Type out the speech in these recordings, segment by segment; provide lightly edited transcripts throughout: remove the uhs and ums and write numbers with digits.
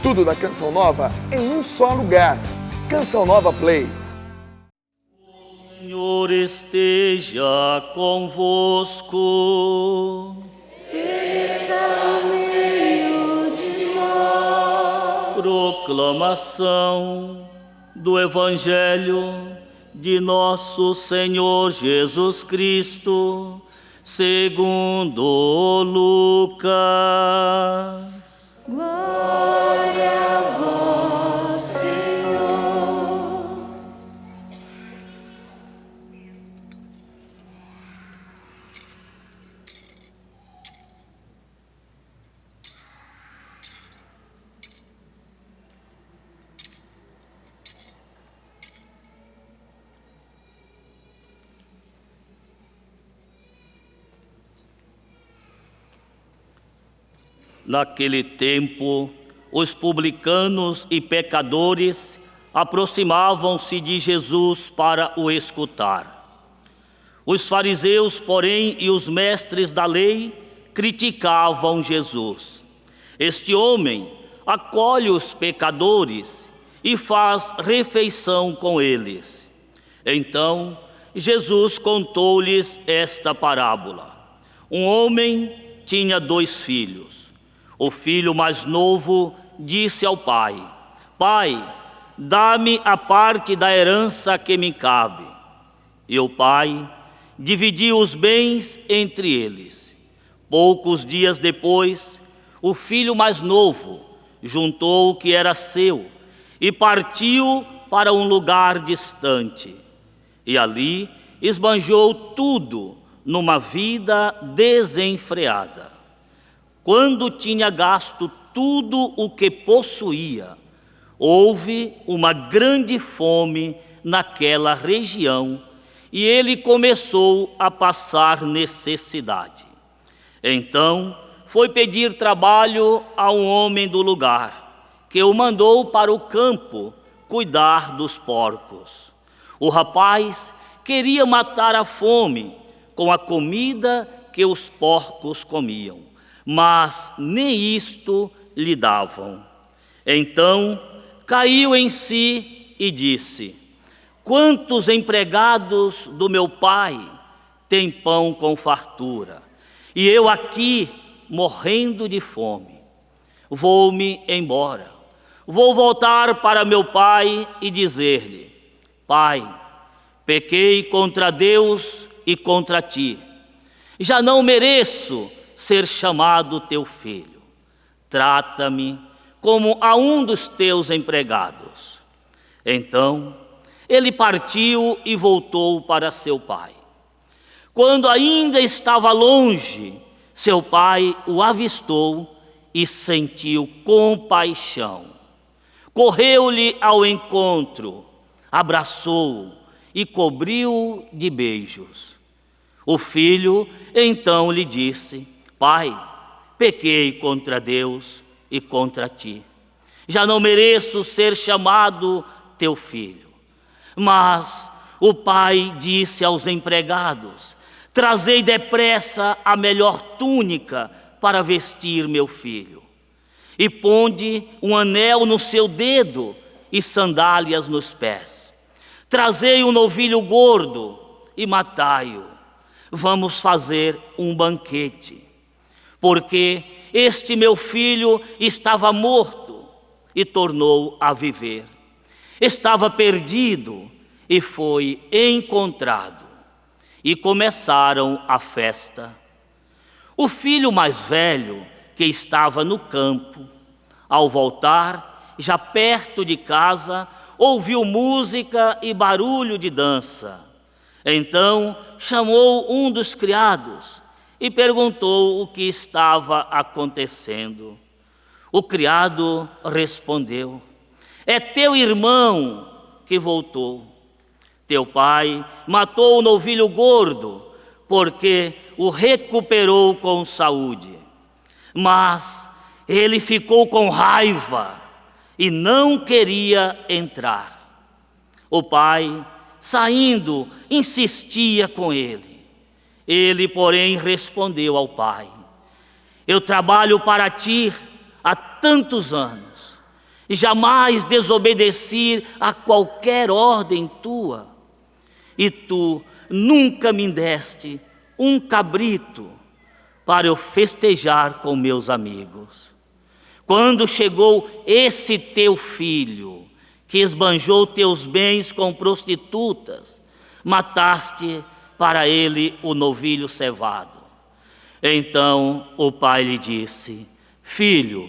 Tudo da Canção Nova em um só lugar. Canção Nova Play. O Senhor esteja convosco. Ele está no meio de nós. Proclamação do Evangelho de nosso Senhor Jesus Cristo, segundo Lucas. Glória a vós, Senhor. Naquele tempo, os publicanos e pecadores aproximavam-se de Jesus para o escutar. Os fariseus, porém, e os mestres da lei criticavam Jesus. Este homem acolhe os pecadores e faz refeição com eles. Então, Jesus contou-lhes esta parábola. Um homem tinha 2 filhos. O filho mais novo disse ao pai: Pai, dá-me a parte da herança que me cabe. E o pai dividiu os bens entre eles. Poucos dias depois, o filho mais novo juntou o que era seu e partiu para um lugar distante. E ali esbanjou tudo numa vida desenfreada. Quando tinha gasto tudo o que possuía, houve uma grande fome naquela região e ele começou a passar necessidade. Então foi pedir trabalho a um homem do lugar, que o mandou para o campo cuidar dos porcos. O rapaz queria matar a fome com a comida que os porcos comiam, mas nem isto lhe davam. Então caiu em si e disse: Quantos empregados do meu pai têm pão com fartura, e eu aqui morrendo de fome? Vou-me embora, vou voltar para meu pai e dizer-lhe: Pai, pequei contra Deus e contra ti. Já não mereço ser chamado teu filho. Trata-me como a um dos teus empregados. Então ele partiu e voltou para seu pai. Quando ainda estava longe, seu pai o avistou e sentiu compaixão. Correu-lhe ao encontro, abraçou-o e cobriu-o de beijos. O filho então lhe disse: Pai, pequei contra Deus e contra ti. Já não mereço ser chamado teu filho. Mas o pai disse aos empregados: Trazei depressa a melhor túnica para vestir meu filho, e ponde um anel no seu dedo e sandálias nos pés. Trazei um novilho gordo e matai-o. Vamos fazer um banquete, porque este meu filho estava morto e tornou a viver. Estava perdido e foi encontrado. E começaram a festa. O filho mais velho, que estava no campo, ao voltar, já perto de casa, ouviu música e barulho de dança. Então chamou um dos criados e perguntou o que estava acontecendo. O criado respondeu: É teu irmão que voltou. Teu pai matou o novilho gordo, porque o recuperou com saúde. Mas ele ficou com raiva e não queria entrar. O pai, saindo, insistia com ele. Ele, porém, respondeu ao pai: Eu trabalho para ti há tantos anos jamais desobedeci a qualquer ordem tua. E tu nunca me deste um cabrito para eu festejar com meus amigos. Quando chegou esse teu filho, que esbanjou teus bens com prostitutas, mataste para ele o novilho cevado. Então o pai lhe disse: filho,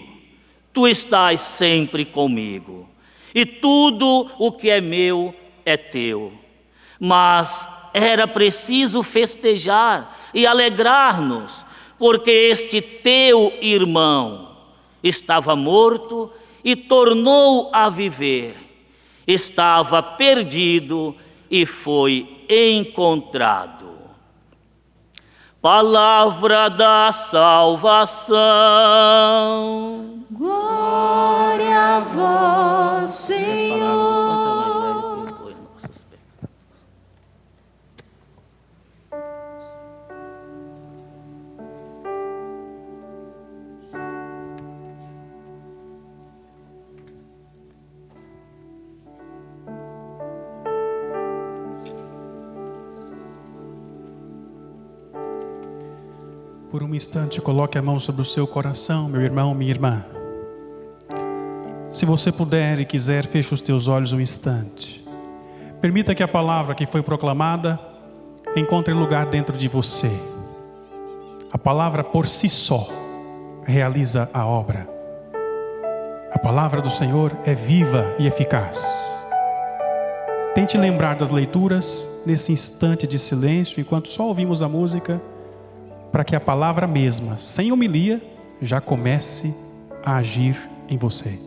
tu estás sempre comigo, e tudo o que é meu é teu. Mas era preciso festejar e alegrar-nos, porque este teu irmão estava morto e tornou a viver. Estava perdido e foi encontrado. Palavra da salvação. Glória a vós, Senhor. Por um instante, coloque a mão sobre o seu coração, meu irmão, minha irmã. Se você puder e quiser, feche os teus olhos um instante. Permita que a palavra que foi proclamada encontre lugar dentro de você. A palavra por si só realiza a obra. A palavra do Senhor é viva e eficaz. Tente lembrar das leituras nesse instante de silêncio, enquanto só ouvimos a música, para que a palavra mesma, sem homilia, já comece a agir em você.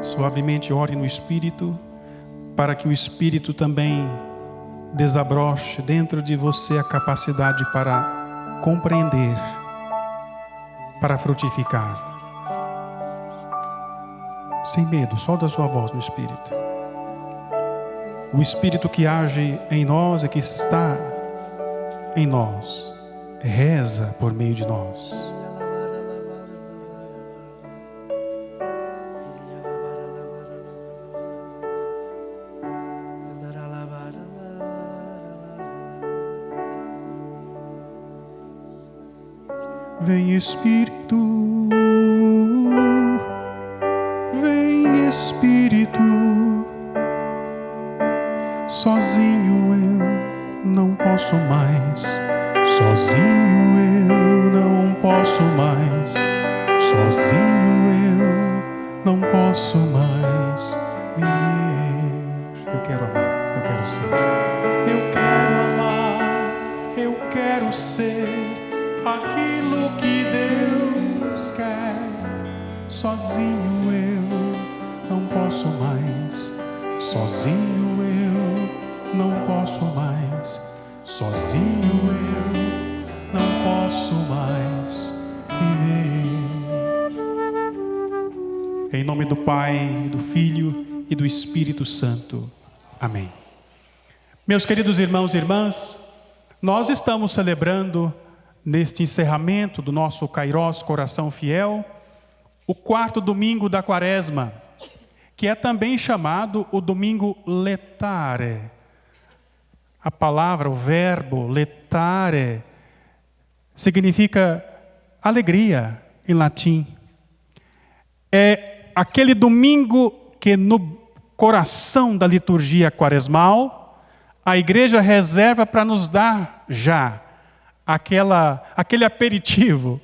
Suavemente ore no Espírito, para que o Espírito também desabroche dentro de você a capacidade para compreender, para frutificar. Sem medo, solta a sua voz no Espírito. O Espírito que age em nós e que está em nós, reza por meio de nós. Vem Espírito, vem Espírito, sozinho eu não posso mais, sozinho eu não posso mais, sozinho eu não posso mais viver. Eu quero amar, eu quero ser, eu quero amar, eu quero ser aquilo que Deus quer. Sozinho eu não posso mais, sozinho eu não posso mais, sozinho eu não posso mais viver. Em nome do Pai, do Filho e do Espírito Santo. Amém. Meus queridos irmãos e irmãs, nós estamos celebrando neste encerramento do nosso Kairós Coração Fiel, o 4º domingo da Quaresma, que é também chamado o domingo letare. A palavra, o verbo letare, significa alegria em latim. É aquele domingo que no coração da liturgia quaresmal, a igreja reserva para nos dar já aquele aperitivo,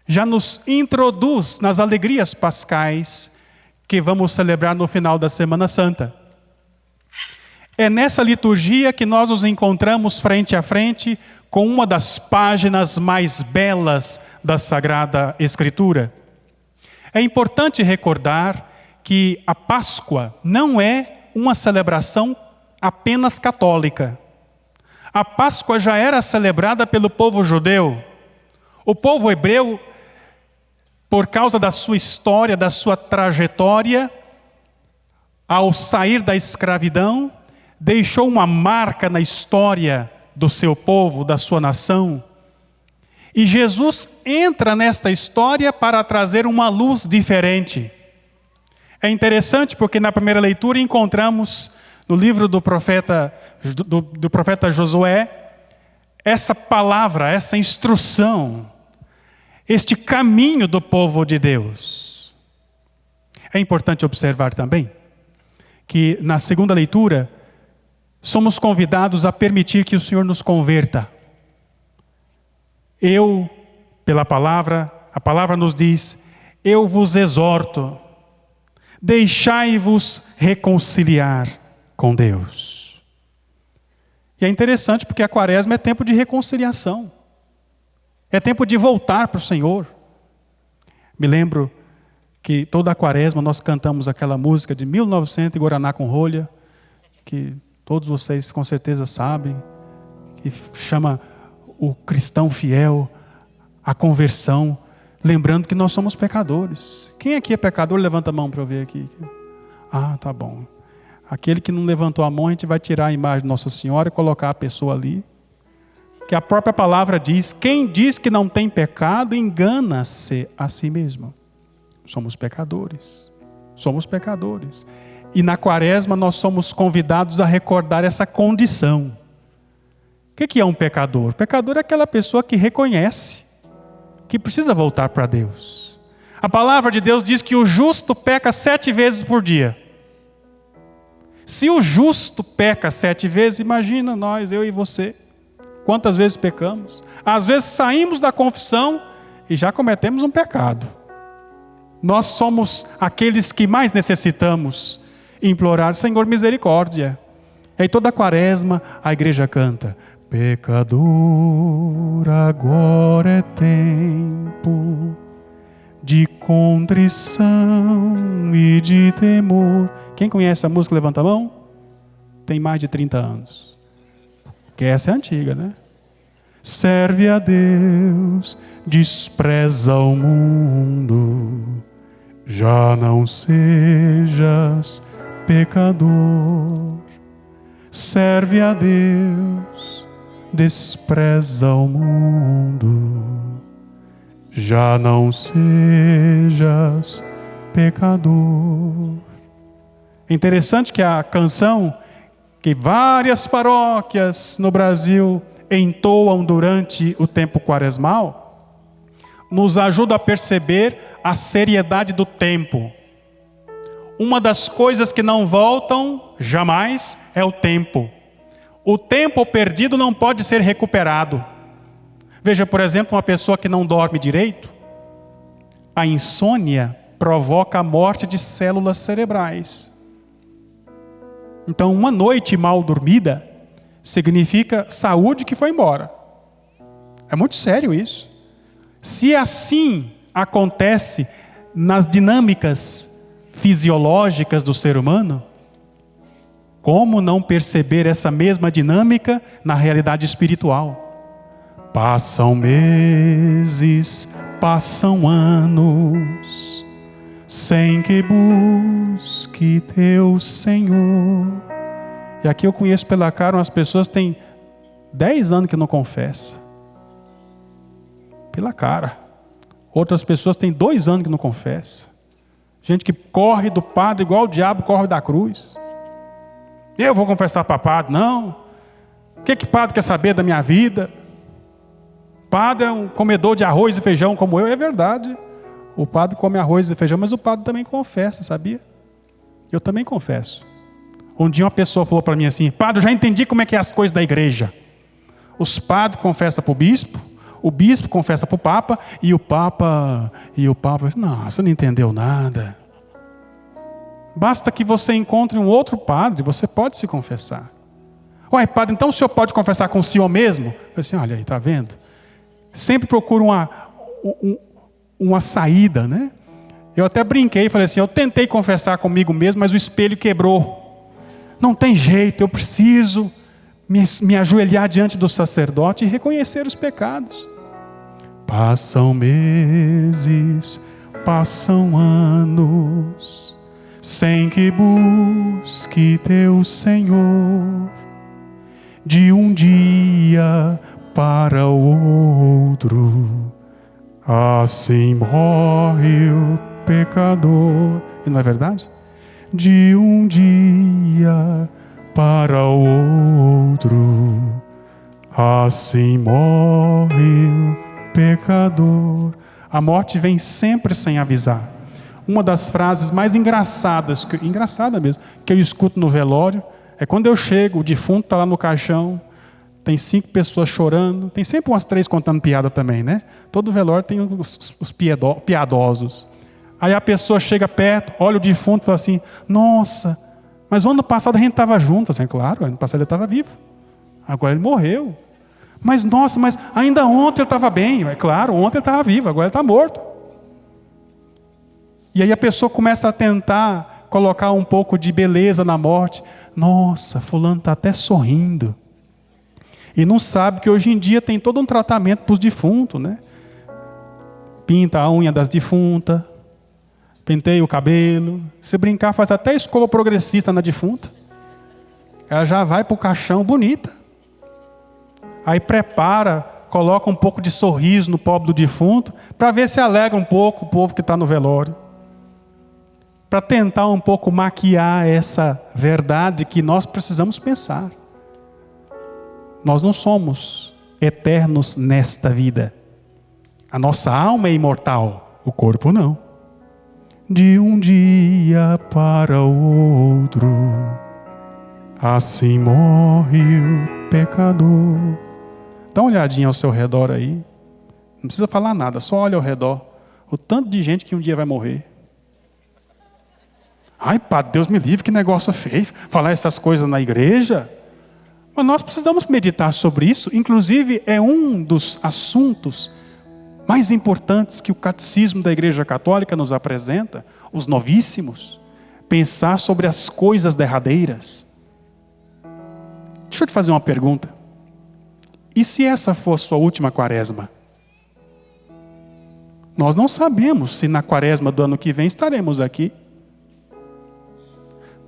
já nos introduz nas alegrias pascais que vamos celebrar no final da Semana Santa. É nessa liturgia que nós nos encontramos frente a frente com uma das páginas mais belas da Sagrada Escritura. É importante recordar que a Páscoa não é uma celebração apenas católica. A Páscoa já era celebrada pelo povo judeu. O povo hebreu, por causa da sua história, da sua trajetória, ao sair da escravidão, deixou uma marca na história do seu povo, da sua nação. E Jesus entra nesta história para trazer uma luz diferente. É interessante porque na primeira leitura encontramos no livro do profeta Josué essa palavra, essa instrução, este caminho do povo de Deus. É importante observar também que na segunda leitura somos convidados a permitir que o Senhor nos converta. Pela palavra, a palavra nos diz: eu vos exorto, deixai-vos reconciliar com Deus. E é interessante porque a quaresma é tempo de reconciliação. É tempo de voltar para o Senhor. Me lembro que toda a quaresma nós cantamos aquela música de 1900 e Guaraná com Rolha, que todos vocês com certeza sabem, que chama o cristão fiel à conversão, lembrando que nós somos pecadores. Quem aqui é pecador? Levanta a mão para eu ver aqui. Ah, tá bom. Aquele que não levantou a mão, a gente vai tirar a imagem de Nossa Senhora e colocar a pessoa ali. Que a própria palavra diz: quem diz que não tem pecado, engana-se a si mesmo. Somos pecadores. Somos pecadores. E na quaresma nós somos convidados a recordar essa condição. O que é um pecador? Pecador é aquela pessoa que reconhece que precisa voltar para Deus. A palavra de Deus diz que o justo peca 7 vezes por dia. Se o justo peca 7 vezes, imagina nós, eu e você, quantas vezes pecamos. Às vezes saímos da confissão e já cometemos um pecado. Nós somos aqueles que mais necessitamos implorar: Senhor, misericórdia. E aí toda a quaresma a igreja canta: pecador, agora é tempo de contrição e de temor. Quem conhece a música, levanta a mão. Tem mais de 30 anos. Porque essa é antiga, né? Serve a Deus, despreza o mundo, já não sejas pecador. Serve a Deus, despreza o mundo, já não sejas pecador. É interessante que a canção que várias paróquias no Brasil entoam durante o tempo quaresmal nos ajuda a perceber a seriedade do tempo. Uma das coisas que não voltam jamais é o tempo. O tempo perdido não pode ser recuperado. Veja, por exemplo, uma pessoa que não dorme direito. A insônia provoca a morte de células cerebrais. Então, uma noite mal dormida significa saúde que foi embora. É muito sério isso. Se assim acontece nas dinâmicas fisiológicas do ser humano, como não perceber essa mesma dinâmica na realidade espiritual? Passam meses, passam anos, sem que busque teu Senhor. E aqui eu conheço pela cara umas pessoas que têm 10 anos que não confessam. Pela cara. Outras pessoas têm 2 anos que não confessam. Gente que corre do padre igual o diabo corre da cruz. Eu vou confessar para padre? Não. O que padre quer saber da minha vida? Padre é um comedor de arroz e feijão como eu. É verdade. O padre come arroz e feijão, mas o padre também confessa, sabia? Eu também confesso. Um dia uma pessoa falou para mim assim: padre, eu já entendi como é que é as coisas da igreja. Os padres confessam para o bispo confessa para o papa, e o papa, não, você não entendeu nada. Basta que você encontre um outro padre, você pode se confessar. Ué, padre, então o senhor pode confessar com o senhor mesmo? Eu falei assim: olha aí, está vendo? Sempre procura uma saída, né? Eu até brinquei e falei assim: eu tentei confessar comigo mesmo, mas o espelho quebrou. Não tem jeito, eu preciso me ajoelhar diante do sacerdote e reconhecer os pecados. Passam meses, passam anos, sem que busque teu Senhor, de um dia para o outro, assim morre o pecador. E não é verdade? De um dia para o outro, assim morre o pecador. A morte vem sempre sem avisar. Uma das frases mais engraçadas, engraçada mesmo, que eu escuto no velório, é quando eu chego, o defunto está lá no caixão, tem 5 pessoas chorando, tem sempre umas 3 contando piada também, né? Todo velório tem os piadosos. Aí a pessoa chega perto, olha o defunto e fala assim: nossa, mas o ano passado a gente estava junto. Assim, claro, ano passado ele estava vivo, agora ele morreu. Mas nossa, mas ainda ontem ele estava bem. É claro, ontem ele estava vivo, agora ele está morto. E aí a pessoa começa a tentar colocar um pouco de beleza na morte. Nossa, fulano está até sorrindo. E não sabe que hoje em dia tem todo um tratamento para os defuntos, né? Pinta a unha das defuntas, penteia o cabelo. Se brincar, faz até escova progressista na defunta. Ela já vai para o caixão bonita. Aí prepara, coloca um pouco de sorriso no pobre do defunto, para ver se alegra um pouco o povo que está no velório. Para tentar um pouco maquiar essa verdade que nós precisamos pensar. Nós não somos eternos nesta vida. A nossa alma é imortal, o corpo não. De um dia para o outro, assim morre o pecador. Dá uma olhadinha ao seu redor aí. Não precisa falar nada, só olha ao redor. O tanto de gente que um dia vai morrer. Ai, Padre, Deus me livre, que negócio feio. Falar essas coisas na igreja. Mas nós precisamos meditar sobre isso. Inclusive, é um dos assuntos mais importantes que o catecismo da Igreja Católica nos apresenta. Os novíssimos. Pensar sobre as coisas derradeiras. Deixa eu te fazer uma pergunta. E se essa for a sua última quaresma? Nós não sabemos se na quaresma do ano que vem estaremos aqui.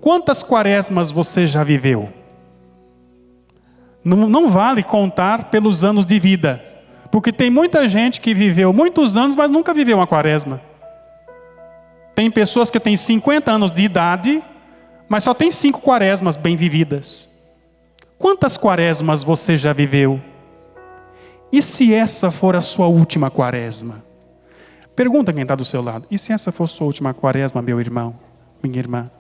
Quantas quaresmas você já viveu? Não vale contar pelos anos de vida. Porque tem muita gente que viveu muitos anos, mas nunca viveu uma quaresma. Tem pessoas que têm 50 anos de idade, mas só tem 5 quaresmas bem vividas. Quantas quaresmas você já viveu? E se essa for a sua última quaresma? Pergunta quem está do seu lado. E se essa for a sua última quaresma, meu irmão, minha irmã?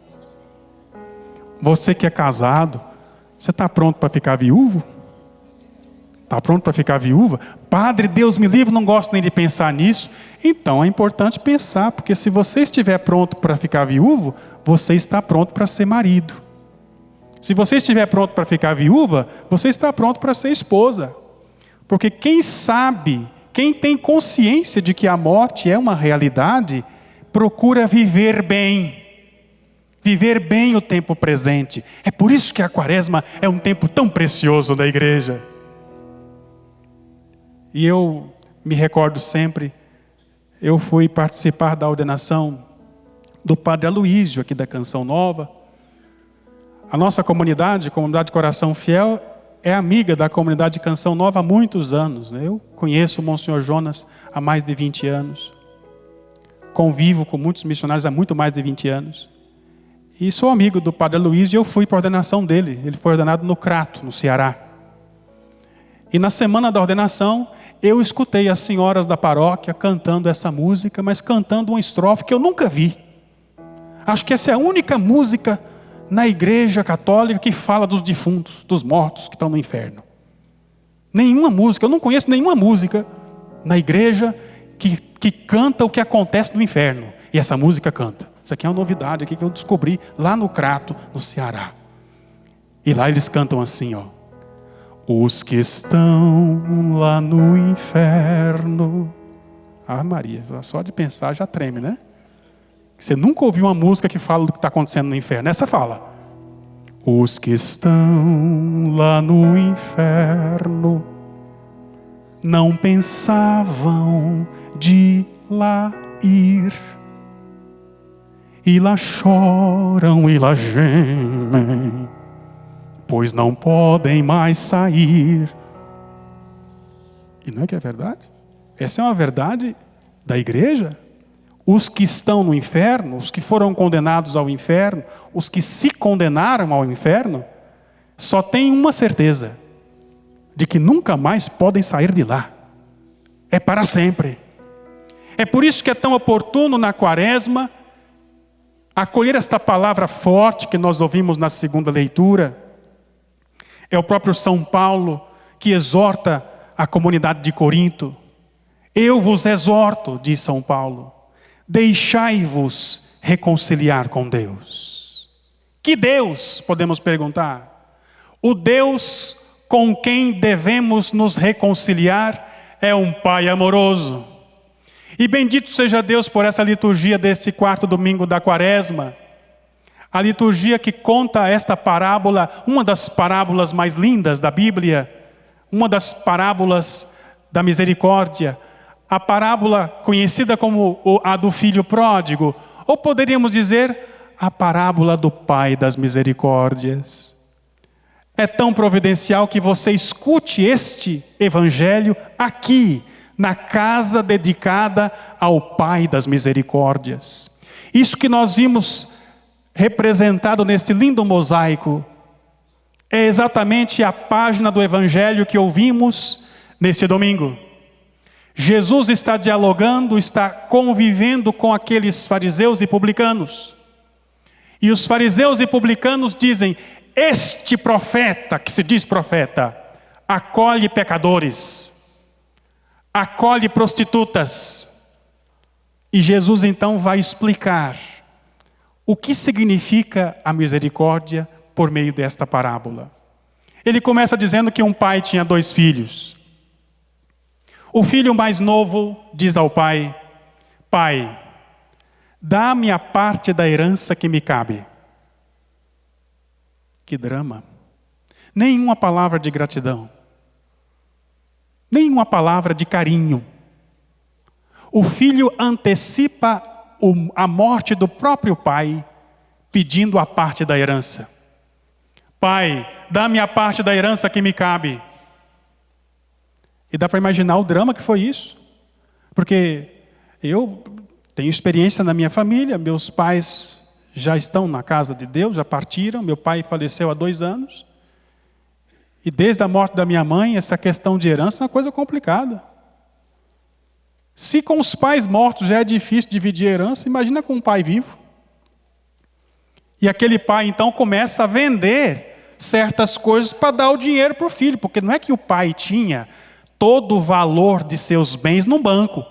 Você que é casado, você está pronto para ficar viúvo? Está pronto para ficar viúva? Padre, Deus me livre, não gosto nem de pensar nisso. Então é importante pensar, porque se você estiver pronto para ficar viúvo, você está pronto para ser marido. Se você estiver pronto para ficar viúva, você está pronto para ser esposa. Porque quem sabe, quem tem consciência de que a morte é uma realidade, procura viver bem. Viver bem o tempo presente. É por isso que a quaresma é um tempo tão precioso da igreja. E eu me recordo sempre, eu fui participar da ordenação do Padre Aloísio, aqui da Canção Nova. A nossa comunidade, a Comunidade Coração Fiel, é amiga da comunidade Canção Nova há muitos anos. Eu conheço o Monsenhor Jonas há mais de 20 anos. Convivo com muitos missionários há muito mais de 20 anos. E sou amigo do Padre Aloísio e eu fui para a ordenação dele. Ele foi ordenado no Crato, no Ceará. E na semana da ordenação, eu escutei as senhoras da paróquia cantando essa música, mas cantando uma estrofe que eu nunca vi. Acho que essa é a única música na igreja católica que fala dos defuntos, dos mortos que estão no inferno. Nenhuma música, eu não conheço nenhuma música na igreja que canta o que acontece no inferno. E essa música canta. Isso aqui é uma novidade aqui que eu descobri lá no Crato, no Ceará. E lá eles cantam assim, ó. Os que estão lá no inferno. Ah, Maria, só de pensar já treme, né? Você nunca ouviu uma música que fala do que está acontecendo no inferno. Essa fala. Os que estão lá no inferno não pensavam de lá ir. e lá choram e lá gemem, pois não podem mais sair. E não é que é verdade? Essa é uma verdade da igreja. Os que estão no inferno, os que foram condenados ao inferno, os que se condenaram ao inferno, só têm uma certeza: de que nunca mais podem sair de lá. É para sempre. É por isso que é tão oportuno na Quaresma acolher esta palavra forte que nós ouvimos na segunda leitura. É o próprio São Paulo que exorta a comunidade de Corinto. Eu vos exorto, diz São Paulo, deixai-vos reconciliar com Deus. Que Deus, podemos perguntar? O Deus com quem devemos nos reconciliar é um Pai amoroso. E bendito seja Deus por essa liturgia deste quarto domingo da Quaresma. A liturgia que conta esta parábola, uma das parábolas mais lindas da Bíblia, uma das parábolas da misericórdia, a parábola conhecida como a do filho pródigo, ou poderíamos dizer, a parábola do Pai das misericórdias. É tão providencial que você escute este evangelho aqui, na casa dedicada ao Pai das misericórdias. Isso que nós vimos representado neste lindo mosaico é exatamente a página do evangelho que ouvimos neste domingo. Jesus está dialogando, está convivendo com aqueles fariseus e publicanos. E os fariseus e publicanos dizem: este profeta, que se diz profeta, acolhe pecadores, acolhe prostitutas. E Jesus então vai explicar o que significa a misericórdia por meio desta parábola. Ele começa dizendo que um pai tinha 2 filhos. O filho mais novo diz ao pai: Pai, dá-me a parte da herança que me cabe. Que drama! Nenhuma palavra de gratidão, nenhuma palavra de carinho. O filho antecipa a morte do próprio pai, pedindo a parte da herança. Pai, dá-me a parte da herança que me cabe. E dá para imaginar o drama que foi isso. Porque eu tenho experiência na minha família, meus pais já estão na casa de Deus, já partiram, meu pai faleceu há 2 anos. E desde a morte da minha mãe, essa questão de herança é uma coisa complicada. Se com os pais mortos já é difícil dividir a herança, imagina com um pai vivo. E aquele pai então começa a vender certas coisas para dar o dinheiro para o filho, porque não é que o pai tinha todo o valor de seus bens no banco.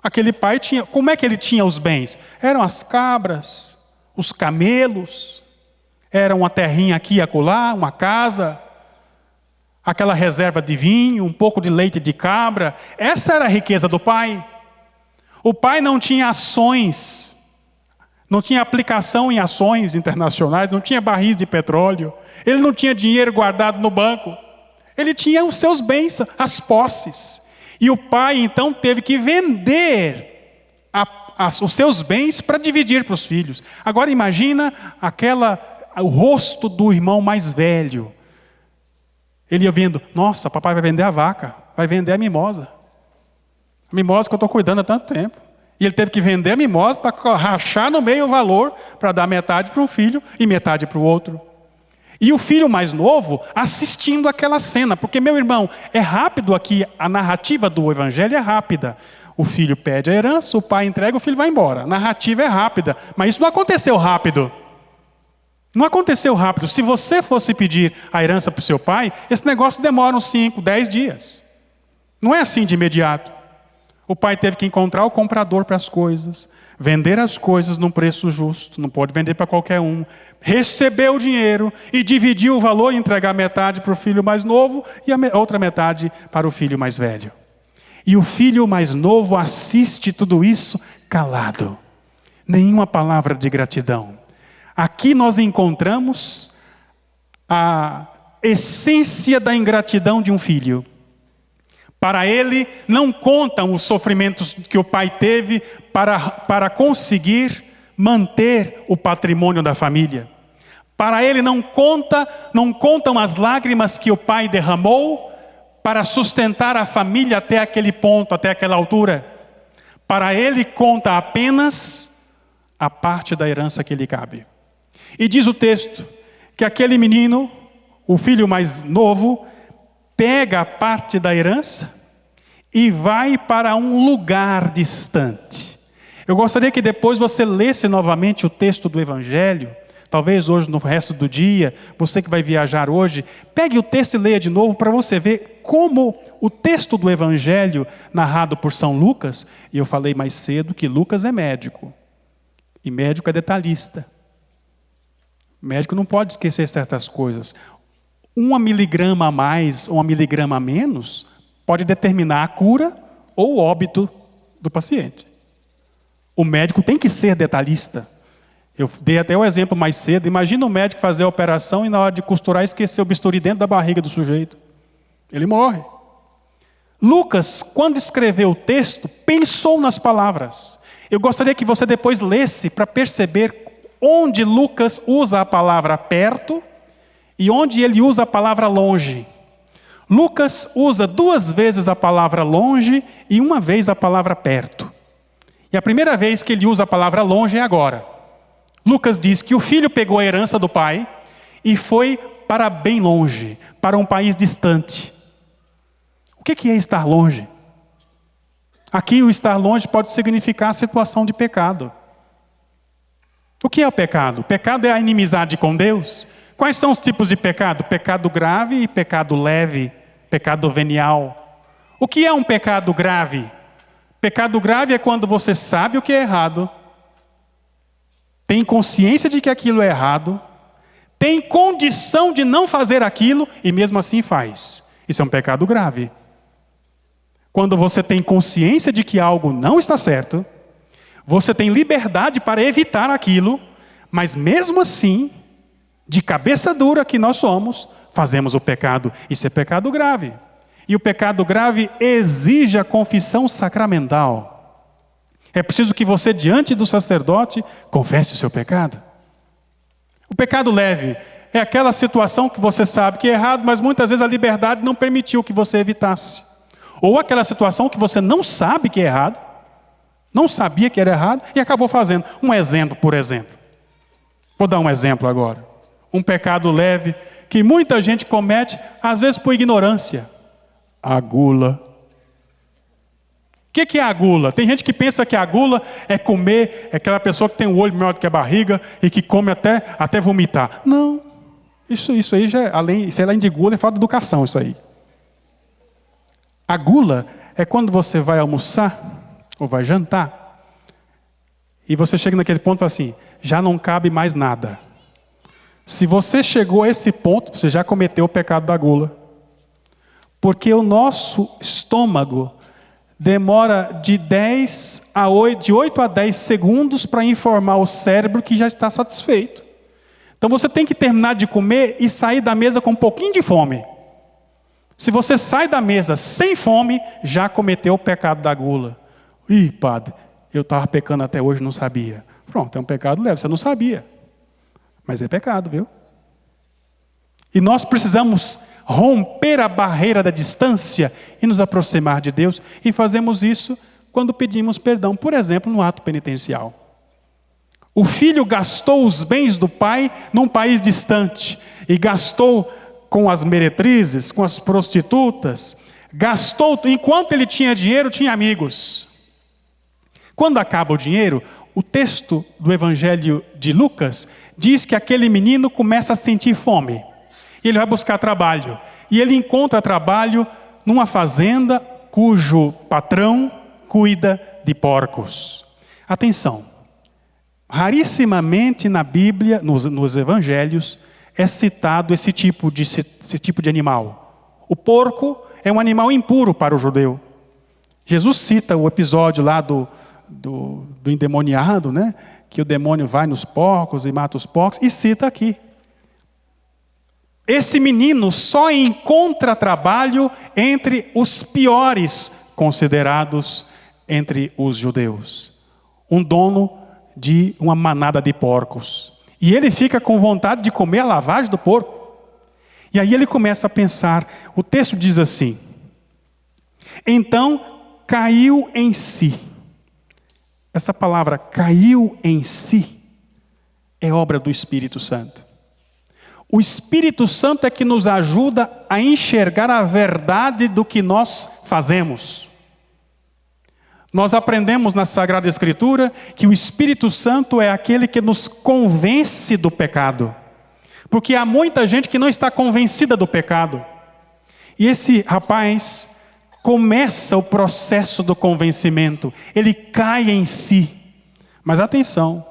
Aquele pai tinha, como é que ele tinha os bens? Eram as cabras, os camelos, era uma terrinha aqui e acolá, uma casa, aquela reserva de vinho, um pouco de leite de cabra. Essa era a riqueza do pai. O pai não tinha ações, não tinha aplicação em ações internacionais, não tinha barris de petróleo, ele não tinha dinheiro guardado no banco. Ele tinha os seus bens, as posses. E o pai então teve que vender os seus bens para dividir para os filhos. Agora imagina o rosto do irmão mais velho. Ele ia vendo: nossa, papai vai vender a vaca, vai vender a mimosa. A mimosa que eu estou cuidando há tanto tempo. E ele teve que vender a mimosa para rachar no meio o valor, para dar metade para um filho e metade para o outro. E o filho mais novo assistindo aquela cena, porque, meu irmão, é rápido aqui, a narrativa do evangelho é rápida. O filho pede a herança, o pai entrega, o filho vai embora. A narrativa é rápida, mas isso não aconteceu rápido. Não aconteceu rápido. Se você fosse pedir a herança para o seu pai, esse negócio demora uns 5, 10 dias. Não é assim de imediato. O pai teve que encontrar o comprador para as coisas, vender as coisas num preço justo, não pode vender para qualquer um, receber o dinheiro e dividir o valor e entregar metade para o filho mais novo e a outra metade para o filho mais velho. E o filho mais novo assiste tudo isso calado. Nenhuma palavra de gratidão. Aqui nós encontramos a essência da ingratidão de um filho. Para ele, não contam os sofrimentos que o pai teve para conseguir manter o patrimônio da família. Para ele não contam as lágrimas que o pai derramou para sustentar a família até aquele ponto, até aquela altura. Para ele conta apenas a parte da herança que lhe cabe. E diz o texto que aquele menino, o filho mais novo, pega a parte da herança e vai para um lugar distante. Eu gostaria que depois você lesse novamente o texto do Evangelho. Talvez hoje, no resto do dia, você que vai viajar hoje, pegue o texto e leia de novo para você ver como o texto do Evangelho narrado por São Lucas, e eu falei mais cedo que Lucas é médico, e médico é detalhista. Médico não pode esquecer certas coisas. 1 miligrama a mais ou 1 miligrama a menos pode determinar a cura ou o óbito do paciente. O médico tem que ser detalhista. Eu dei até o exemplo mais cedo. Imagina o médico fazer a operação e na hora de costurar esquecer o bisturi dentro da barriga do sujeito. Ele morre. Lucas, quando escreveu o texto, pensou nas palavras. Eu gostaria que você depois lesse para perceber onde Lucas usa a palavra perto e onde ele usa a palavra longe. Lucas usa 2 vezes a palavra longe e 1 vez a palavra perto. E a primeira vez que ele usa a palavra longe é agora. Lucas diz que o filho pegou a herança do pai e foi para bem longe, para um país distante. O que é estar longe? Aqui o estar longe pode significar a situação de pecado. O que é o pecado? O pecado é a inimizade com Deus. Quais são os tipos de pecado? Pecado grave e pecado leve, pecado venial. O que é um pecado grave? Pecado grave é quando você sabe o que é errado, tem consciência de que aquilo é errado, tem condição de não fazer aquilo e mesmo assim faz. Isso é um pecado grave. Quando você tem consciência de que algo não está certo, você tem liberdade para evitar aquilo, mas mesmo assim, de cabeça dura que nós somos, fazemos o pecado. Isso é pecado grave. E o pecado grave exige a confissão sacramental. É preciso que você, diante do sacerdote, confesse o seu pecado. O pecado leve é aquela situação que você sabe que é errado, mas muitas vezes a liberdade não permitiu que você evitasse. Ou aquela situação que você não sabe que é errado, não sabia que era errado e acabou fazendo. Um exemplo, por exemplo. Vou dar um exemplo agora. Um pecado leve que muita gente comete, às vezes por ignorância. A gula. O que é a gula? Tem gente que pensa que a gula é comer, é aquela pessoa que tem o olho maior do que a barriga e que come até vomitar. Não. Isso aí já é além de gula, é falta de educação isso aí. A gula é quando você vai almoçar ou vai jantar e você chega naquele ponto e fala assim, já não cabe mais nada. Se você chegou a esse ponto, você já cometeu o pecado da gula. Porque o nosso estômago demora de 8 a 10 segundos para informar o cérebro que já está satisfeito. Então você tem que terminar de comer e sair da mesa com um pouquinho de fome. Se você sai da mesa sem fome, já cometeu o pecado da gula. Ih, padre, eu estava pecando até hoje e não sabia. Pronto, é um pecado leve, você não sabia. Mas é pecado, viu? E nós precisamos romper a barreira da distância e nos aproximar de Deus. E fazemos isso quando pedimos perdão, por exemplo, no ato penitencial. O filho gastou os bens do pai num país distante. E gastou com as meretrizes, com as prostitutas. Gastou, enquanto ele tinha dinheiro, tinha amigos. Quando acaba o dinheiro, o texto do Evangelho de Lucas diz que aquele menino começa a sentir fome. E ele vai buscar trabalho. E ele encontra trabalho numa fazenda cujo patrão cuida de porcos. Atenção, rarissimamente na Bíblia, nos Evangelhos, é citado esse tipo de animal. O porco é um animal impuro para o judeu. Jesus cita o episódio lá do endemoniado, né? Que o demônio vai nos porcos e mata os porcos, e cita aqui. Esse menino só encontra trabalho entre os piores considerados entre os judeus. Um dono de uma manada de porcos. E ele fica com vontade de comer a lavagem do porco. E aí ele começa a pensar, o texto diz assim: então caiu em si. Essa palavra caiu em si é obra do Espírito Santo. O Espírito Santo é que nos ajuda a enxergar a verdade do que nós fazemos. Nós aprendemos na Sagrada Escritura que o Espírito Santo é aquele que nos convence do pecado. Porque há muita gente que não está convencida do pecado. E esse rapaz começa o processo do convencimento. Ele cai em si. Mas atenção,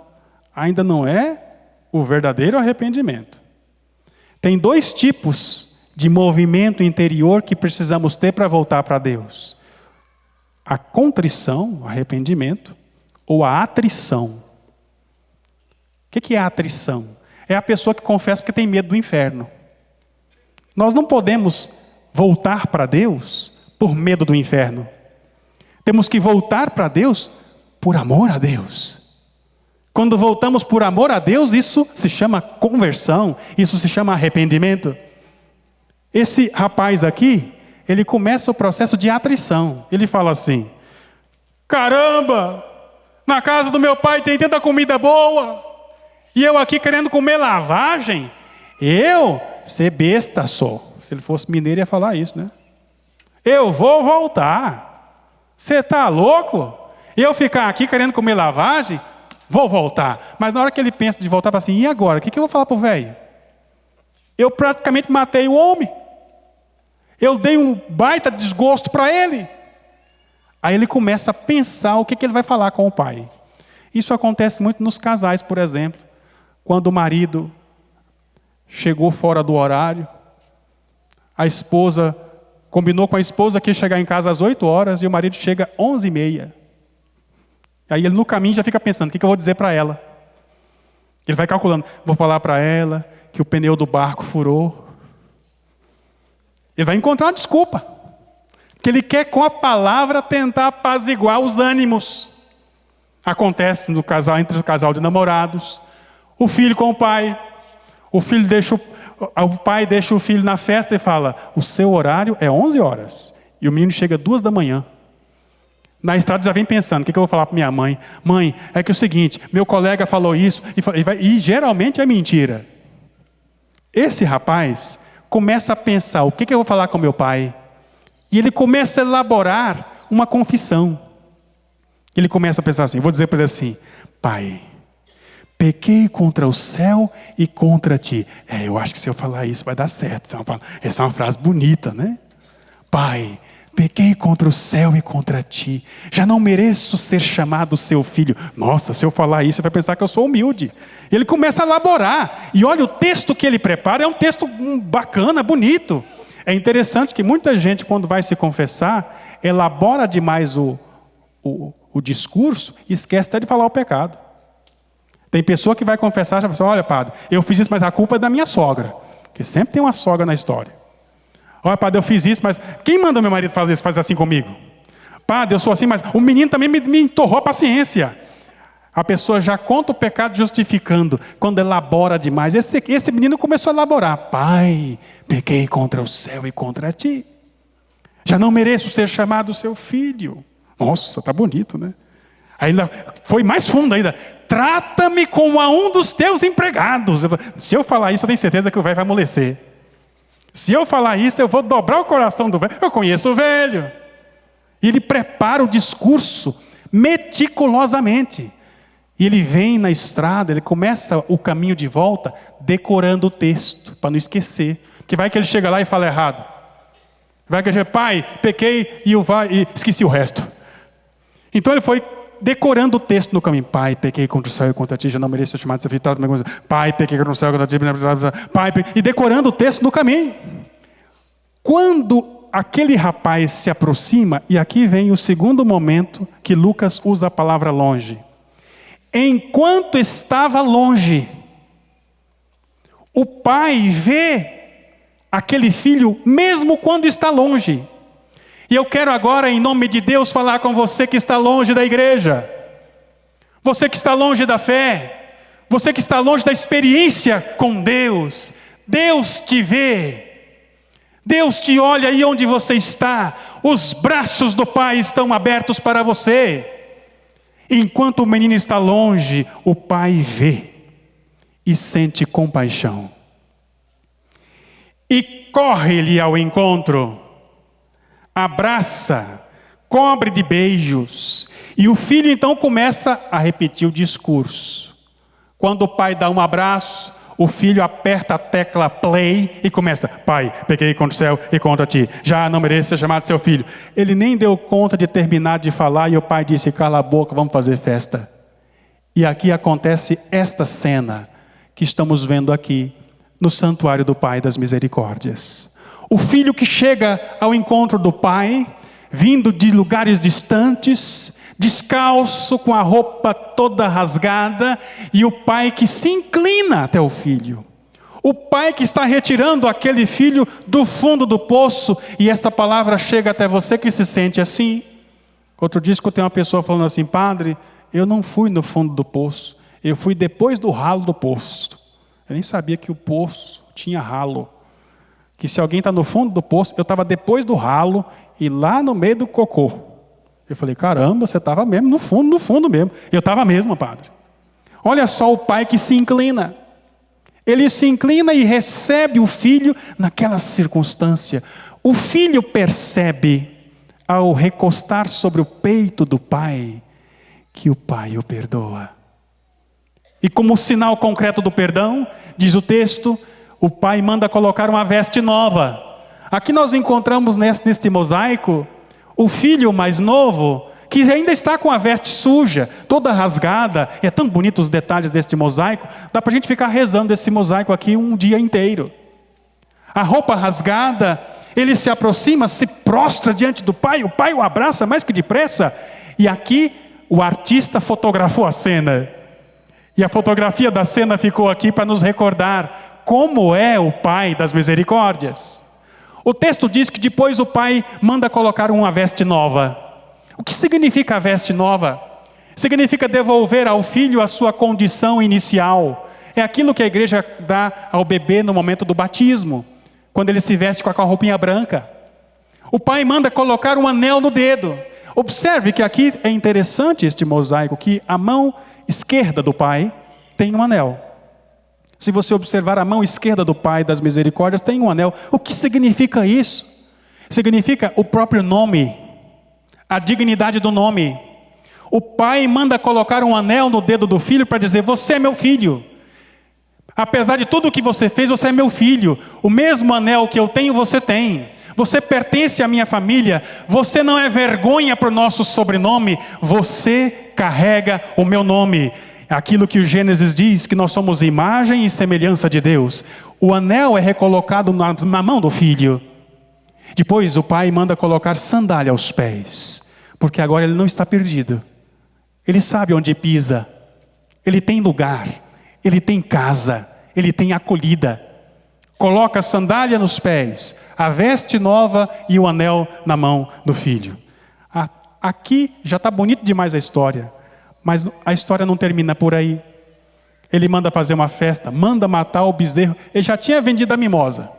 ainda não é o verdadeiro arrependimento. Tem 2 tipos de movimento interior que precisamos ter para voltar para Deus. A contrição, o arrependimento, ou a atrição. O que é a atrição? É a pessoa que confessa porque tem medo do inferno. Nós não podemos voltar para Deus por medo do inferno. Temos que voltar para Deus por amor a Deus. Quando voltamos por amor a Deus, isso se chama conversão, isso se chama arrependimento. Esse rapaz aqui, ele começa o processo de atrição. Ele fala assim: caramba, na casa do meu pai tem tanta comida boa, e eu aqui querendo comer lavagem? Eu ser besta só. Se ele fosse mineiro ia falar isso, né? Eu vou voltar. Você está louco? Eu ficar aqui querendo comer lavagem? Vou voltar. Mas na hora que ele pensa de voltar, fala assim: e agora? O que eu vou falar para o velho? Eu praticamente matei o homem. Eu dei um baita desgosto para ele. Aí ele começa a pensar o que ele vai falar com o pai. Isso acontece muito nos casais, por exemplo. Quando o marido chegou fora do horário, a esposa combinou com a esposa que ia chegar em casa às 8 horas e o marido chega às 11h30. Aí ele no caminho já fica pensando: o que eu vou dizer para ela? Ele vai calculando: vou falar para ela que o pneu do barco furou. Ele vai encontrar uma desculpa, que ele quer com a palavra tentar apaziguar os ânimos. Acontece no casal, entre o casal de namorados, o filho com o pai. O pai deixa o filho na festa e fala: o seu horário é 11 horas. E o menino chega 2 da manhã. Na estrada já vem pensando: o que eu vou falar para minha mãe? Mãe, é que é o seguinte, meu colega falou isso, e geralmente é mentira. Esse rapaz começa a pensar: o que eu vou falar com meu pai? E ele começa a elaborar uma confissão. Ele começa a pensar assim: vou dizer para ele assim: pai, pequei contra o céu e contra ti. Eu acho que se eu falar isso vai dar certo. Essa é uma frase bonita, né? Pai, pequei contra o céu e contra ti. Já não mereço ser chamado seu filho. Nossa, se eu falar isso, você vai pensar que eu sou humilde. Ele começa a elaborar. E olha, o texto que ele prepara é um texto bacana, bonito. É interessante que muita gente, quando vai se confessar, elabora demais o discurso e esquece até de falar o pecado. Tem pessoa que vai confessar e já fala: olha, padre, eu fiz isso, mas a culpa é da minha sogra. Porque sempre tem uma sogra na história. Olha, padre, eu fiz isso, mas quem mandou meu marido fazer assim comigo? Padre, eu sou assim, mas o menino também me entorrou a paciência. A pessoa já conta o pecado justificando, quando elabora demais. Esse menino começou a elaborar: pai, pequei contra o céu e contra ti. Já não mereço ser chamado seu filho. Nossa, tá bonito, né? Ainda foi mais fundo ainda: trata-me como a um dos teus empregados. Se eu falar isso, eu tenho certeza que o velho vai amolecer. Se eu falar isso, eu vou dobrar o coração do velho. Eu conheço o velho. E ele prepara o discurso meticulosamente. E ele vem na estrada, ele começa o caminho de volta decorando o texto, para não esquecer. Porque vai que ele chega lá e fala errado. Vai que ele chega: pai, pequei e esqueci o resto. Então ele foi decorando o texto no caminho: pai, pequei contra o céu e contra ti, já não mereço ser chamado de seu filho. Pai, pequei contra o céu e contra ti. Pai, e decorando o texto no caminho. Quando aquele rapaz se aproxima, e aqui vem o segundo momento que Lucas usa a palavra longe. Enquanto estava longe, o pai vê aquele filho mesmo quando está longe. E eu quero agora, em nome de Deus, falar com você que está longe da igreja. Você que está longe da fé, você que está longe da experiência com Deus, Deus te vê. Deus te olha aí onde você está. Os braços do Pai estão abertos para você. Enquanto o menino está longe, o Pai vê e sente compaixão. E corre-lhe ao encontro, abraça, cobre de beijos. E o filho então começa a repetir o discurso. Quando o pai dá um abraço, o filho aperta a tecla play e começa: pai, pequei contra o céu e contra ti, já não mereço ser chamado seu filho. Ele nem deu conta de terminar de falar e o pai disse: cala a boca, vamos fazer festa. E aqui acontece esta cena que estamos vendo aqui no santuário do Pai das Misericórdias. O filho que chega ao encontro do pai, vindo de lugares distantes, descalço, com a roupa toda rasgada, e o pai que se inclina até o filho. O pai que está retirando aquele filho do fundo do poço, e essa palavra chega até você que se sente assim. Outro dia escutei uma pessoa falando assim: padre, eu não fui no fundo do poço, eu fui depois do ralo do poço. Eu nem sabia que o poço tinha ralo. Que se alguém está no fundo do poço, eu estava depois do ralo e lá no meio do cocô. Eu falei: caramba, você estava mesmo no fundo mesmo. Eu estava mesmo, padre. Olha só o pai que se inclina. Ele se inclina e recebe o filho naquela circunstância. O filho percebe, ao recostar sobre o peito do pai, que o pai o perdoa. E como sinal concreto do perdão, diz o texto, o pai manda colocar uma veste nova. Aqui nós encontramos neste mosaico o filho mais novo, que ainda está com a veste suja, toda rasgada. É tão bonito os detalhes deste mosaico, dá para a gente ficar rezando esse mosaico aqui um dia inteiro. A roupa rasgada, ele se aproxima, se prostra diante do pai, o pai o abraça mais que depressa. E aqui o artista fotografou a cena. E a fotografia da cena ficou aqui para nos recordar como é o Pai das Misericórdias. O texto diz que depois o pai manda colocar uma veste nova. O que significa a veste nova? Significa devolver ao filho a sua condição inicial. É aquilo que a igreja dá ao bebê no momento do batismo, quando ele se veste com a roupinha branca. O pai manda colocar um anel no dedo. Observe que aqui é interessante este mosaico, que a mão esquerda do pai tem um anel. Se você observar a mão esquerda do Pai das Misericórdias, tem um anel. O que significa isso? Significa o próprio nome, a dignidade do nome. O pai manda colocar um anel no dedo do filho para dizer: você é meu filho. Apesar de tudo o que você fez, você é meu filho. O mesmo anel que eu tenho, você tem. Você pertence à minha família. Você não é vergonha para o nosso sobrenome. Você carrega o meu nome. Aquilo que o Gênesis diz, que nós somos imagem e semelhança de Deus. O anel é recolocado na mão do filho. Depois o pai manda colocar sandália aos pés, porque agora ele não está perdido. Ele sabe onde pisa. Ele tem lugar. Ele tem casa. Ele tem acolhida. Coloca a sandália nos pés, a veste nova e o anel na mão do filho. Aqui já está bonito demais a história. Mas a história não termina por aí. Ele manda fazer uma festa, manda matar o bezerro. Ele já tinha vendido a mimosa,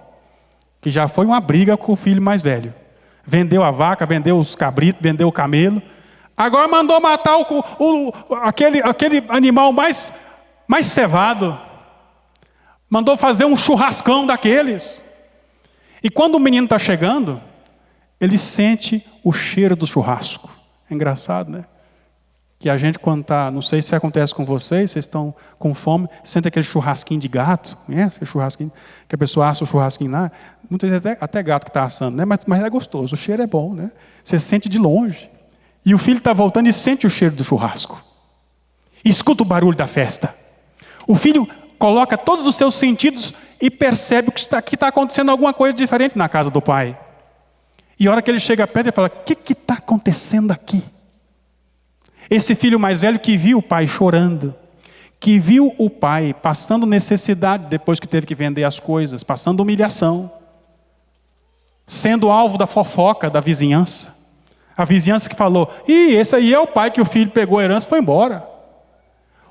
que já foi uma briga com o filho mais velho. Vendeu a vaca, vendeu os cabritos, vendeu o camelo. Agora mandou matar aquele animal mais cevado. Mandou fazer um churrascão daqueles. E quando o menino está chegando, ele sente o cheiro do churrasco. É engraçado, né? Que a gente, quando está, não sei se acontece com vocês estão com fome, sente aquele churrasquinho de gato, conhece aquele churrasquinho, que a pessoa assa o churrasquinho lá, muitas vezes até gato que está assando, né? Mas é gostoso, o cheiro é bom, né? Você sente de longe. E o filho está voltando e sente o cheiro do churrasco. E escuta o barulho da festa. O filho coloca todos os seus sentidos e percebe que está acontecendo alguma coisa diferente na casa do pai. E a hora que ele chega perto, ele fala: o que está acontecendo aqui? Esse filho mais velho que viu o pai chorando, que viu o pai passando necessidade depois que teve que vender as coisas, passando humilhação, sendo alvo da fofoca da vizinhança. A vizinhança que falou: esse aí é o pai que o filho pegou a herança e foi embora.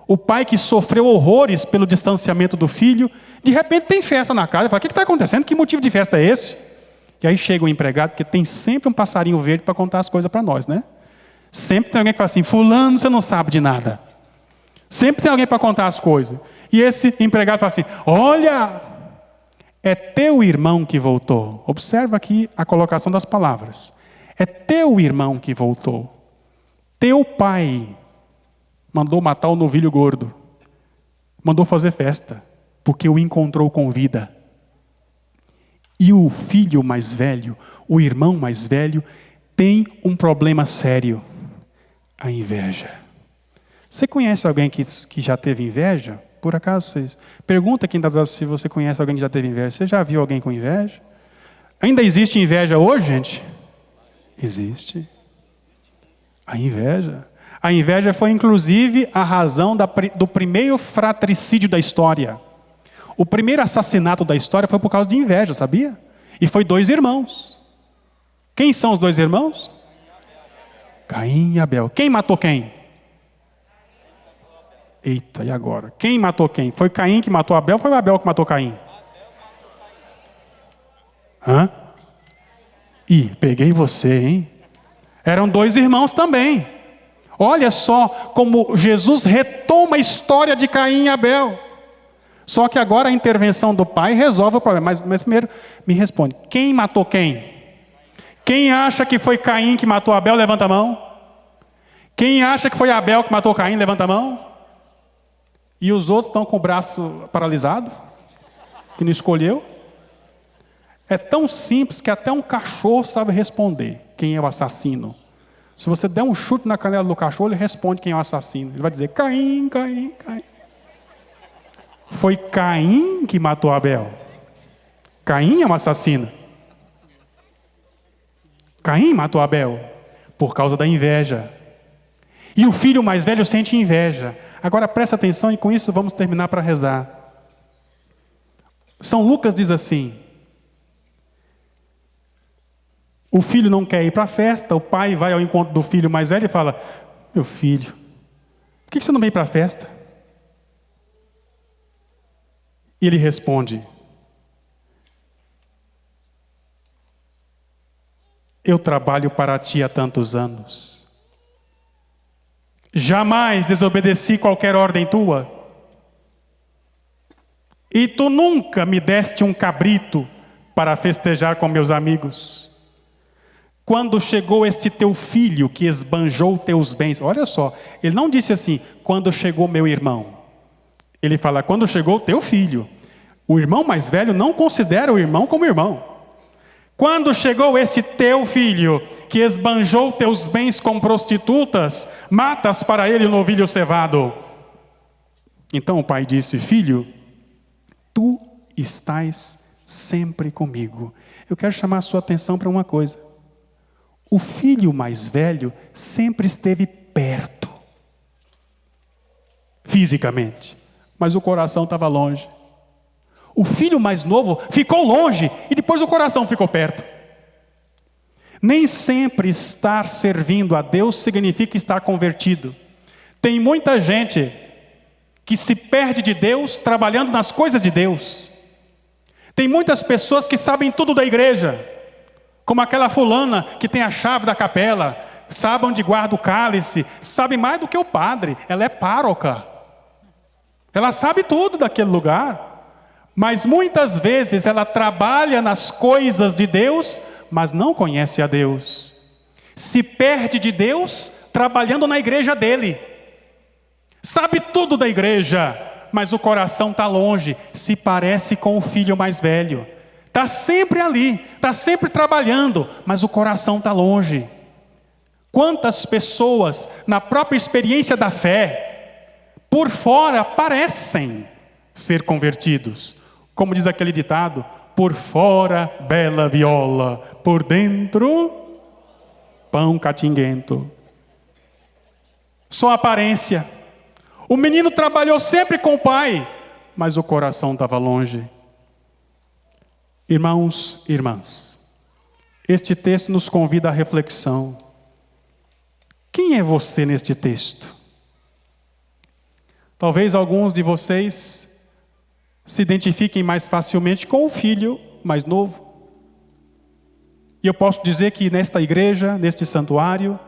O pai que sofreu horrores pelo distanciamento do filho, de repente tem festa na casa. Ele fala, o que está acontecendo? Que motivo de festa é esse? E aí chega o empregado, porque tem sempre um passarinho verde para contar as coisas para nós, né? Sempre tem alguém que fala assim, fulano, você não sabe de nada. Sempre tem alguém para contar as coisas. E esse empregado fala assim, olha, é teu irmão que voltou. Observa aqui a colocação das palavras. É teu irmão que voltou. Teu pai mandou matar o novilho gordo. Mandou fazer festa, porque o encontrou com vida. E o filho mais velho, o irmão mais velho, tem um problema sério. A inveja. Você conhece alguém que já teve inveja? Por acaso, vocês... Pergunta quem está se você conhece alguém que já teve inveja. Você já viu alguém com inveja? Ainda existe inveja hoje, gente? Existe. A inveja. A inveja foi, inclusive, a razão do primeiro fratricídio da história. O primeiro assassinato da história foi por causa de inveja, sabia? E foi 2 irmãos. Quem são os 2 irmãos? Caim e Abel. Quem matou quem? Eita, e agora? Quem matou quem? Foi Caim que matou Abel ou foi Abel que matou Caim? Hã? Ih, peguei você, hein? Eram 2 irmãos também. Olha só como Jesus retoma a história de Caim e Abel. Só que agora a intervenção do pai resolve o problema. Mas primeiro, me responde. Quem matou quem? Quem acha que foi Caim que matou Abel, levanta a mão. Quem acha que foi Abel que matou Caim, levanta a mão. E os outros estão com o braço paralisado, que não escolheu. É tão simples que até um cachorro sabe responder quem é o assassino. Se você der um chute na canela do cachorro, ele responde quem é o assassino. Ele vai dizer, Caim, Caim, Caim. Foi Caim que matou Abel. Caim é um assassino. Caim matou Abel por causa da inveja. E o filho mais velho sente inveja. Agora presta atenção e com isso vamos terminar para rezar. São Lucas diz assim, o filho não quer ir para a festa, o pai vai ao encontro do filho mais velho e fala, meu filho, por que você não vem para a festa? E ele responde, eu trabalho para ti há tantos anos. Jamais desobedeci qualquer ordem tua. E tu nunca me deste um cabrito para festejar com meus amigos. Quando chegou este teu filho que esbanjou teus bens. Olha só, ele não disse assim, quando chegou meu irmão. Ele fala, quando chegou o teu filho. O irmão mais velho não considera o irmão como irmão. Quando chegou esse teu filho, que esbanjou teus bens com prostitutas, matas para ele o novilho cevado. Então o pai disse, filho, tu estás sempre comigo. Eu quero chamar a sua atenção para uma coisa. O filho mais velho sempre esteve perto. Fisicamente. Mas o coração estava longe. O filho mais novo ficou longe e depois o coração ficou perto. Nem sempre estar servindo a Deus significa estar convertido. Tem muita gente que se perde de Deus trabalhando nas coisas de Deus. Tem muitas pessoas que sabem tudo da igreja, como aquela fulana que tem a chave da capela, sabe onde guarda o cálice, sabe mais do que o padre, ela é pároca. Ela sabe tudo daquele lugar. Mas muitas vezes ela trabalha nas coisas de Deus, mas não conhece a Deus. Se perde de Deus trabalhando na igreja dele. Sabe tudo da igreja, mas o coração está longe, se parece com o filho mais velho. Está sempre ali, está sempre trabalhando, mas o coração está longe. Quantas pessoas, na própria experiência da fé, por fora parecem ser convertidos. Como diz aquele ditado, por fora bela viola, por dentro pão catinguento. Só aparência. O menino trabalhou sempre com o pai, mas o coração estava longe. Irmãos e irmãs, este texto nos convida à reflexão. Quem é você neste texto? Talvez alguns de vocês se identifiquem mais facilmente com o filho mais novo. E eu posso dizer que nesta igreja, neste santuário,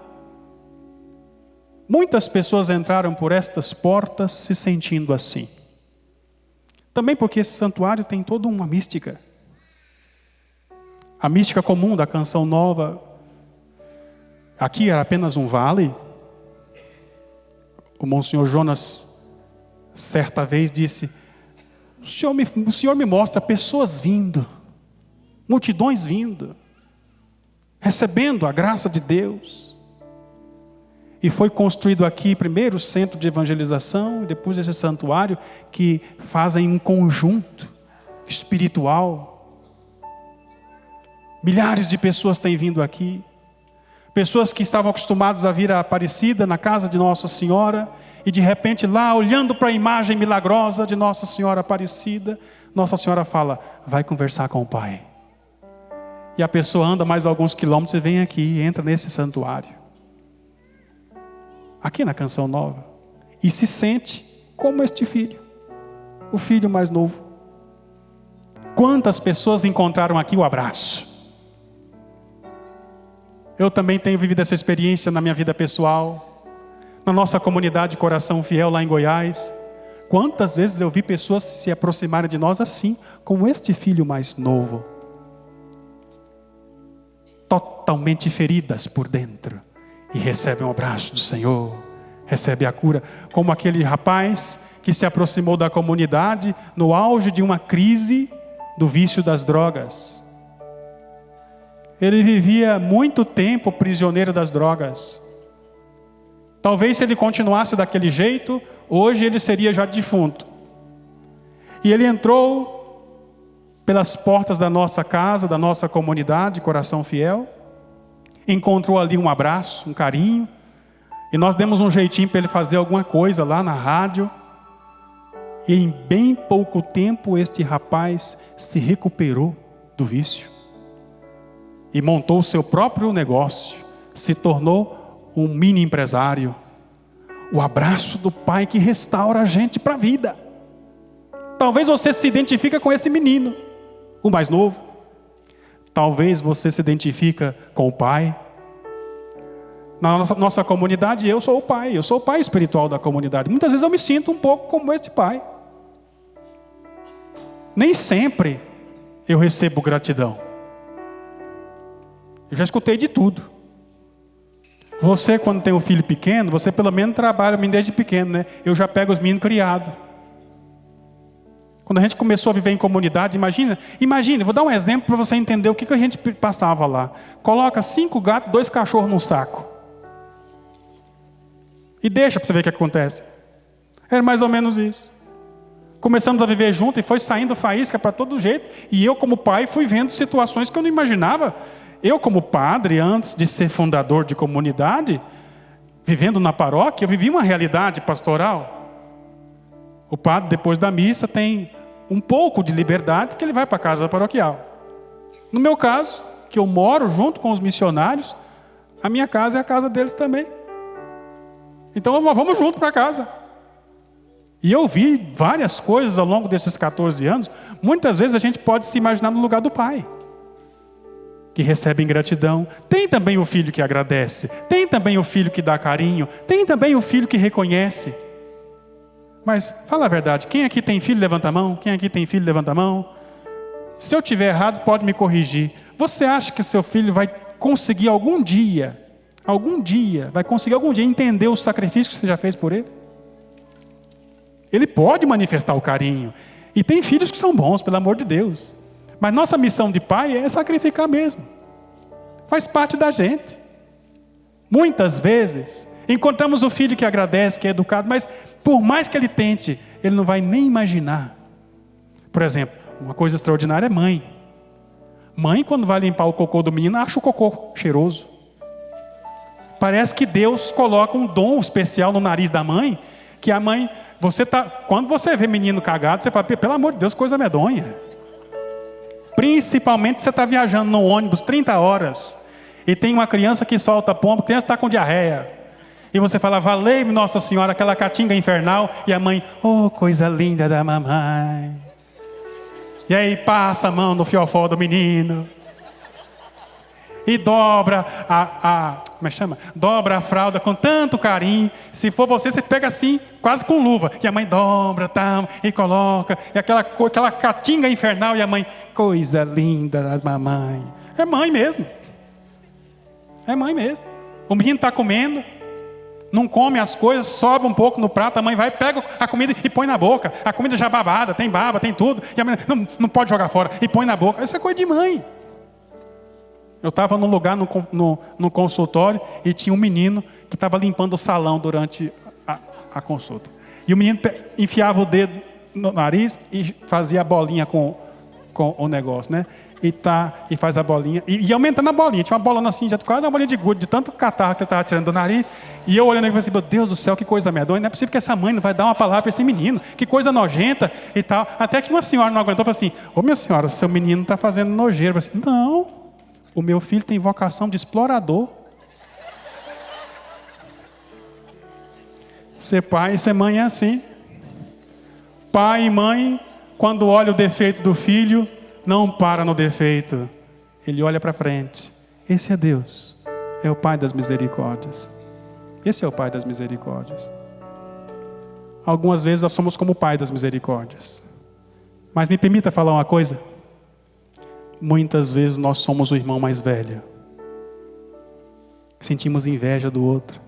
muitas pessoas entraram por estas portas se sentindo assim. Também porque esse santuário tem toda uma mística. A mística comum da Canção Nova. Aqui era apenas um vale. O Monsenhor Jonas, certa vez, disse: o Senhor me mostra pessoas vindo, multidões vindo, recebendo a graça de Deus. E foi construído aqui primeiro o centro de evangelização, e depois esse santuário que fazem um conjunto espiritual. Milhares de pessoas têm vindo aqui. Pessoas que estavam acostumadas a vir à Aparecida, na casa de Nossa Senhora, e de repente lá, olhando para a imagem milagrosa de Nossa Senhora Aparecida, Nossa Senhora fala: vai conversar com o Pai. E a pessoa anda mais alguns quilômetros e vem aqui, e entra nesse santuário. Aqui na Canção Nova. E se sente como este filho, o filho mais novo. Quantas pessoas encontraram aqui o abraço? Eu também tenho vivido essa experiência na minha vida pessoal, na nossa comunidade Coração Fiel lá em Goiás. Quantas vezes eu vi pessoas se aproximarem de nós assim, como este filho mais novo, totalmente feridas por dentro, e recebem um abraço do Senhor, recebem a cura, como aquele rapaz que se aproximou da comunidade no auge de uma crise do vício das drogas. Ele vivia muito tempo prisioneiro das drogas. Talvez se ele continuasse daquele jeito, hoje ele seria já defunto. E ele entrou pelas portas da nossa casa, da nossa comunidade, Coração Fiel, encontrou ali um abraço, um carinho, e nós demos um jeitinho para ele fazer alguma coisa lá na rádio. E em bem pouco tempo este rapaz se recuperou do vício e montou o seu próprio negócio, se tornou um mini empresário. O abraço do Pai que restaura a gente para a vida. Talvez você se identifique com esse menino, o mais novo. Talvez você se identifique com o Pai. Na nossa comunidade, eu sou o pai espiritual da comunidade. Muitas vezes eu me sinto um pouco como este pai. Nem sempre eu recebo gratidão. Eu já escutei de tudo. Você, quando tem um filho pequeno, você pelo menos trabalha desde pequeno, né? Eu já pego os meninos criados. Quando a gente começou a viver em comunidade, imagine, vou dar um exemplo para você entender o que a gente passava lá. Coloca 5 gatos, 2 cachorros num saco. E deixa para você ver o que acontece. Era mais ou menos isso. Começamos a viver junto e foi saindo faísca para todo jeito. E eu, como pai, fui vendo situações que eu não imaginava. Eu, como padre, antes de ser fundador de comunidade, vivendo na paróquia, eu vivi uma realidade pastoral. O padre, depois da missa, tem um pouco de liberdade, porque ele vai para a casa paroquial. No meu caso, que eu moro junto com os missionários, a minha casa é a casa deles também. Então, vamos junto para casa. E eu vi várias coisas ao longo desses 14 anos. Muitas vezes a gente pode se imaginar no lugar do pai, que recebe ingratidão. Tem também o filho que agradece. Tem também o filho que dá carinho. Tem também o filho que reconhece. Mas, fala a verdade, quem aqui tem filho, levanta a mão. Quem aqui tem filho, levanta a mão. Se eu tiver errado, pode me corrigir. Você acha que o seu filho vai conseguir algum dia entender o sacrifício que você já fez por ele? Ele pode manifestar o carinho. E tem filhos que são bons, pelo amor de Deus. Mas nossa missão de pai é sacrificar mesmo. Faz parte da gente. Muitas vezes, encontramos o filho que agradece, que é educado, mas por mais que ele tente, ele não vai nem imaginar. Por exemplo, uma coisa extraordinária é mãe. Mãe, quando vai limpar o cocô do menino, acha o cocô cheiroso. Parece que Deus coloca um dom especial no nariz da mãe, que a mãe, quando você vê menino cagado, você fala, pelo amor de Deus, coisa medonha. Principalmente se você está viajando no ônibus 30 horas, e tem uma criança que solta pombo, a criança está com diarreia. E você fala, valei-me Nossa Senhora, aquela caatinga infernal. E a mãe, oh, coisa linda da mamãe. E aí passa a mão no fiofó do menino. E dobra como é que chama? Dobra a fralda com tanto carinho. Se for você, você pega assim, quase com luva. E a mãe dobra, e coloca. E aquela caatinga infernal. E a mãe, coisa linda da mamãe. É mãe mesmo. É mãe mesmo. O menino está comendo, não come as coisas, sobe um pouco no prato, a mãe vai, pega a comida e põe na boca. A comida já babada, tem baba, tem tudo. E a mãe, não pode jogar fora, e põe na boca. Isso é coisa de mãe. Eu estava num lugar, no consultório, e tinha um menino que estava limpando o salão durante a consulta. E o menino enfiava o dedo no nariz e fazia a bolinha com o negócio, né? E faz a bolinha, e aumentando a bolinha. Tinha uma bolona assim, já quase uma bolinha de gude, de tanto catarro que ele estava tirando do nariz. E eu olhando e falei assim, meu Deus do céu, que coisa medonha. Não é possível que essa mãe não vai dar uma palavra para esse menino. Que coisa nojenta e tal. Até que uma senhora não aguentou e falou assim, ô minha senhora, seu menino está fazendo nojeira. Eu falei assim, não, o meu filho tem vocação de explorador. Ser pai e ser mãe é assim. Pai e mãe, quando olha o defeito do filho, não para no defeito, ele olha para frente. Esse é Deus, é o Pai das misericórdias. Esse é o Pai das misericórdias. Algumas vezes nós somos como o Pai das misericórdias. Mas me permita falar uma coisa. Muitas vezes nós somos o irmão mais velho. Sentimos inveja do outro.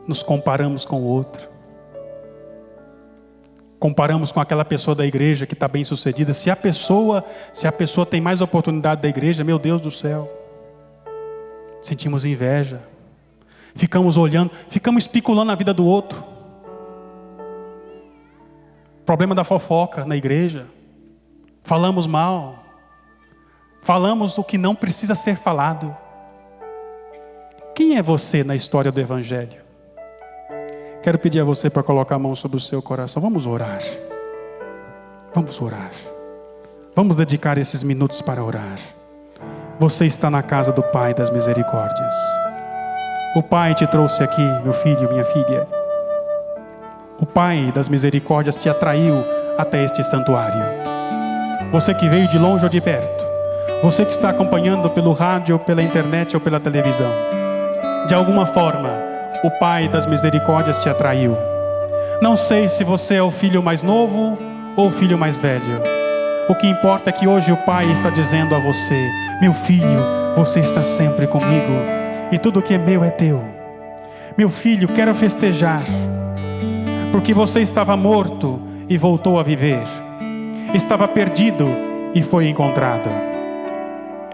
Nos comparamos com o outro. Comparamos com aquela pessoa da igreja que está bem sucedida. Se a pessoa tem mais oportunidade da igreja, meu Deus do céu. Sentimos inveja. Ficamos olhando, ficamos especulando a vida do outro. Problema da fofoca na igreja. Falamos mal. Falamos o que não precisa ser falado. Quem é você na história do Evangelho? Quero pedir a você para colocar a mão sobre o seu coração. Vamos orar. Vamos orar. Vamos dedicar esses minutos para orar. Você está na casa do Pai das misericórdias. O Pai te trouxe aqui, meu filho, minha filha. O Pai das misericórdias te atraiu até este santuário. Você que veio de longe ou de perto. Você que está acompanhando pelo rádio, pela internet ou pela televisão. De alguma forma, o Pai das misericórdias te atraiu. Não sei se você é o filho mais novo ou o filho mais velho. O que importa é que hoje o Pai está dizendo a você: meu filho, você está sempre comigo, e tudo que é meu é teu. Meu filho, quero festejar, porque você estava morto e voltou a viver. Estava perdido e foi encontrado.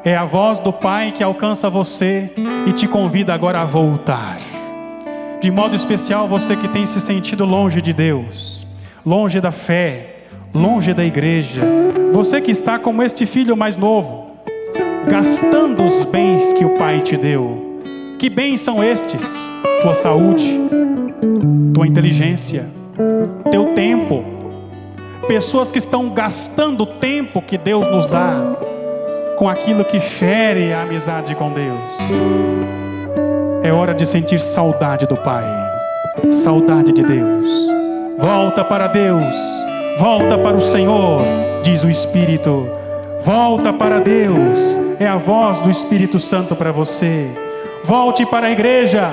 É a voz do Pai que alcança você e te convida agora a voltar. De modo especial, você que tem se sentido longe de Deus, longe da fé, longe da igreja. Você que está como este filho mais novo, gastando os bens que o Pai te deu. Que bens são estes? Tua saúde, tua inteligência, teu tempo. Pessoas que estão gastando o tempo que Deus nos dá com aquilo que fere a amizade com Deus. É hora de sentir saudade do Pai, saudade de Deus. Volta para Deus, volta para o Senhor, diz o Espírito. Volta para Deus, é a voz do Espírito Santo para você. Volte para a igreja.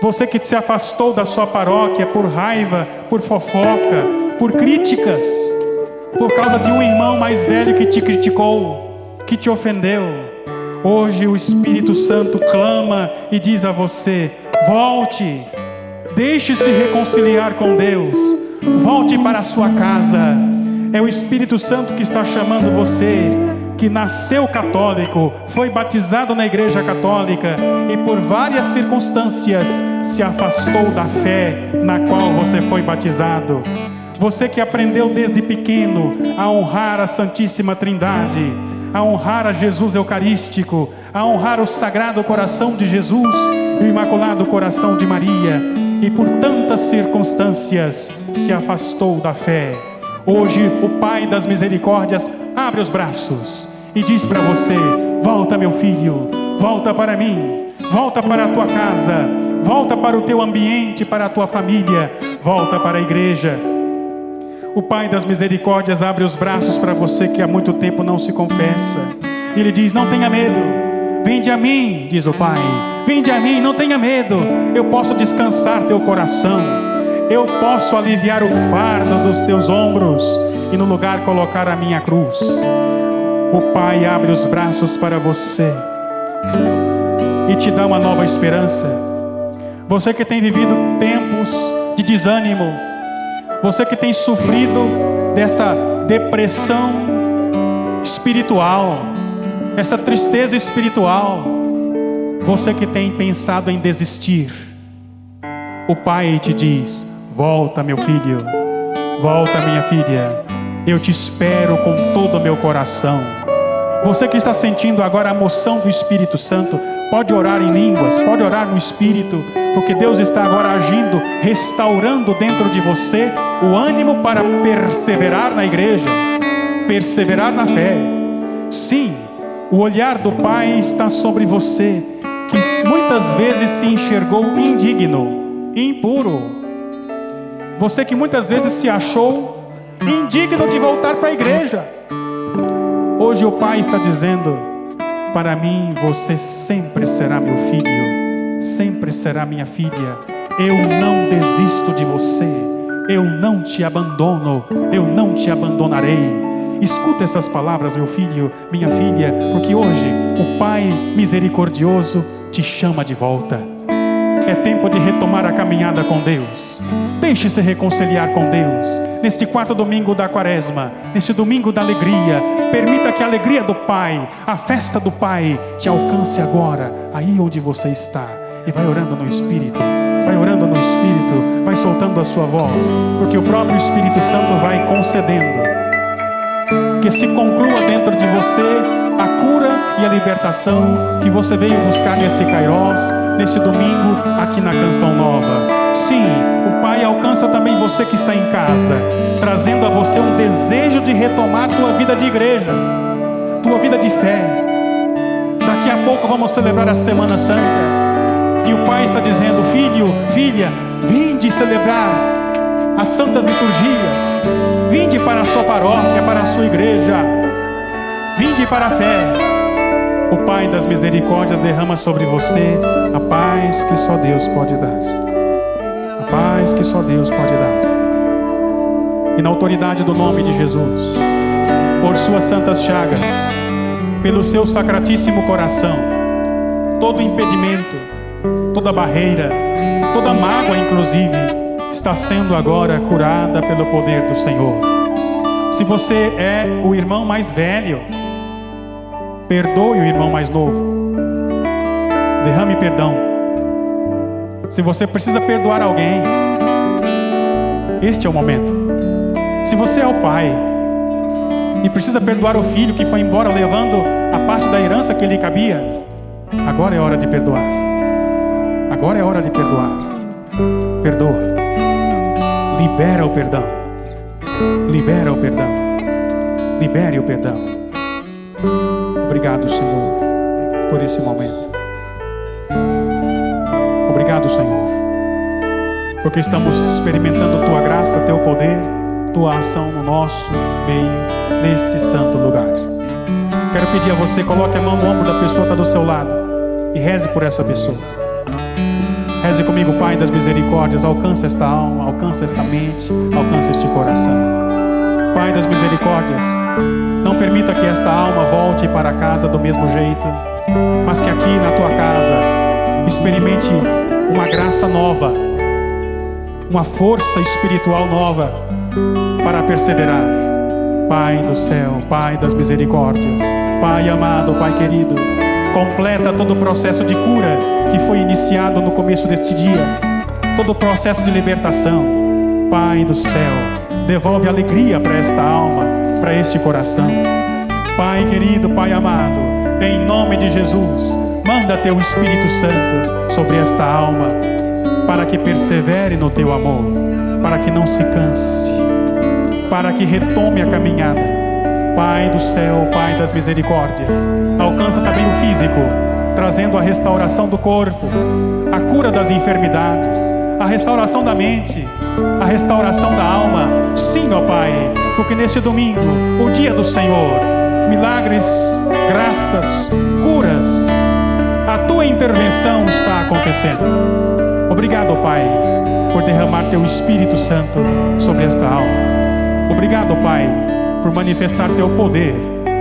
Você que se afastou da sua paróquia por raiva, por fofoca, por críticas, por causa de um irmão mais velho que te criticou, que te ofendeu. Hoje o Espírito Santo clama e diz a você: volte, deixe-se reconciliar com Deus, volte para a sua casa. É o Espírito Santo que está chamando você, que nasceu católico, foi batizado na igreja católica e por várias circunstâncias se afastou da fé na qual você foi batizado. Você que aprendeu desde pequeno a honrar a Santíssima Trindade, a honrar a Jesus Eucarístico, a honrar o Sagrado Coração de Jesus e o Imaculado Coração de Maria, e por tantas circunstâncias se afastou da fé. Hoje o Pai das Misericórdias abre os braços e diz para você: volta, meu filho, volta para mim, volta para a tua casa, volta para o teu ambiente, para a tua família, volta para a igreja. O Pai das misericórdias abre os braços para você que há muito tempo não se confessa. Ele diz: não tenha medo, vinde a mim, diz o Pai, vinde a mim, não tenha medo, eu posso descansar teu coração, eu posso aliviar o fardo dos teus ombros e no lugar colocar a minha cruz. O Pai abre os braços para você e te dá uma nova esperança. Você que tem vivido tempos de desânimo, você que tem sofrido dessa depressão espiritual, essa tristeza espiritual, você que tem pensado em desistir, o Pai te diz: volta, meu filho, volta, minha filha, eu te espero com todo o meu coração. Você que está sentindo agora a moção do Espírito Santo, pode orar em línguas, pode orar no Espírito, porque Deus está agora agindo, restaurando dentro de você o ânimo para perseverar na igreja, perseverar na fé. Sim, o olhar do Pai está sobre você, que muitas vezes se enxergou indigno, impuro. Você que muitas vezes se achou indigno de voltar para a igreja. Hoje o Pai está dizendo: para mim você sempre será meu filho, sempre será minha filha. Eu não desisto de você, eu não te abandono, eu não te abandonarei. Escuta essas palavras, meu filho, minha filha, porque hoje o Pai misericordioso te chama de volta. É tempo de retomar a caminhada com Deus. Deixe-se reconciliar com Deus. Neste quarto domingo da Quaresma, neste domingo da alegria, permita que a alegria do Pai, a festa do Pai, te alcance agora, aí onde você está. E vai orando no Espírito, vai orando no Espírito, vai soltando a sua voz, porque o próprio Espírito Santo vai concedendo que se conclua dentro de você a cura e a libertação que você veio buscar neste Kairos, neste domingo aqui na Canção Nova. Sim, o Pai alcança também você que está em casa, trazendo a você um desejo de retomar tua vida de igreja, tua vida de fé. Daqui a pouco vamos celebrar a Semana Santa e o Pai está dizendo: filho, filha, vinde celebrar as santas liturgias, vinde para a sua paróquia, para a sua igreja, vinde para a fé. O Pai das misericórdias derrama sobre você a paz que só Deus pode dar, a paz que só Deus pode dar. E na autoridade do nome de Jesus, por suas santas chagas, pelo seu sacratíssimo coração, todo impedimento, toda barreira, toda mágoa inclusive, está sendo agora curada pelo poder do Senhor. Se você é o irmão mais velho, perdoe o irmão mais novo, derrame perdão. Se você precisa perdoar alguém, este é o momento. Se você é o pai e precisa perdoar o filho que foi embora levando a parte da herança que lhe cabia, agora é hora de perdoar. Agora é hora de perdoar. Perdoa. Libera o perdão. Libera o perdão. Libere o perdão. Obrigado, Senhor, por esse momento. Obrigado, Senhor, porque estamos experimentando Tua graça, Teu poder, Tua ação no nosso meio, neste santo lugar. Quero pedir a você, coloque a mão no ombro da pessoa que está do seu lado e reze por essa pessoa. Reze comigo: Pai das misericórdias, alcança esta alma, alcança esta mente, alcança este coração. Pai das misericórdias, não permita que esta alma volte para casa do mesmo jeito, mas que aqui na Tua casa experimente uma graça nova, uma força espiritual nova para perseverar. Pai do céu, Pai das misericórdias, Pai amado, Pai querido, completa todo o processo de cura que foi iniciado no começo deste dia, todo o processo de libertação. Pai do céu, devolve alegria para esta alma, para este coração. Pai querido, Pai amado, em nome de Jesus, manda Teu Espírito Santo sobre esta alma, para que persevere no Teu amor, para que não se canse, para que retome a caminhada. Pai do céu, Pai das misericórdias, alcança também o físico, trazendo a restauração do corpo, a cura das enfermidades, a restauração da mente, a restauração da alma. Sim, ó Pai, porque neste domingo, o dia do Senhor, milagres, graças, curas, a tua intervenção está acontecendo. Obrigado, Pai, por derramar teu Espírito Santo sobre esta alma. Obrigado, Pai, por manifestar teu poder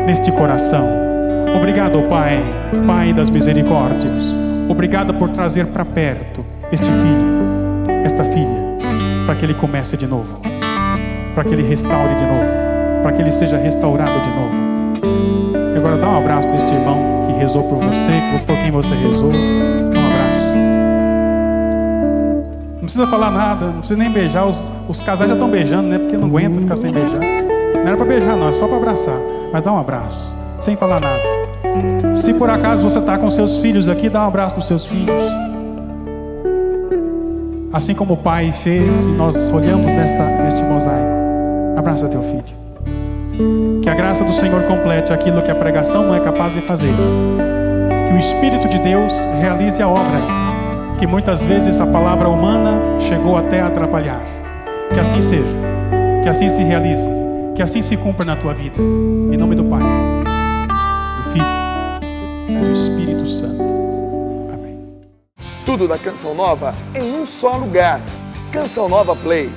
neste coração. Obrigado, Pai, Pai das misericórdias. Obrigado por trazer para perto este filho, esta filha, para que ele comece de novo, para que ele restaure de novo, para que ele seja restaurado de novo. E agora dá um abraço neste irmão que rezou por você, por quem você rezou. Dá um abraço. Não precisa falar nada, não precisa nem beijar. Os casais já estão beijando, né? Porque não aguenta ficar sem beijar. Não era para beijar, não, é só para abraçar. Mas dá um abraço, sem falar nada. Se por acaso você está com seus filhos aqui, dá um abraço nos seus filhos. Assim como o Pai fez, e nós olhamos neste mosaico. Abraça teu filho. Que a graça do Senhor complete aquilo que a pregação não é capaz de fazer. Que o Espírito de Deus realize a obra, que muitas vezes a palavra humana chegou até a atrapalhar. Que assim seja, que assim se realize, que assim se cumpra na tua vida. Em nome do Pai, do Filho e do Espírito Santo. Amém. Tudo da Canção Nova em um só lugar. Canção Nova Play.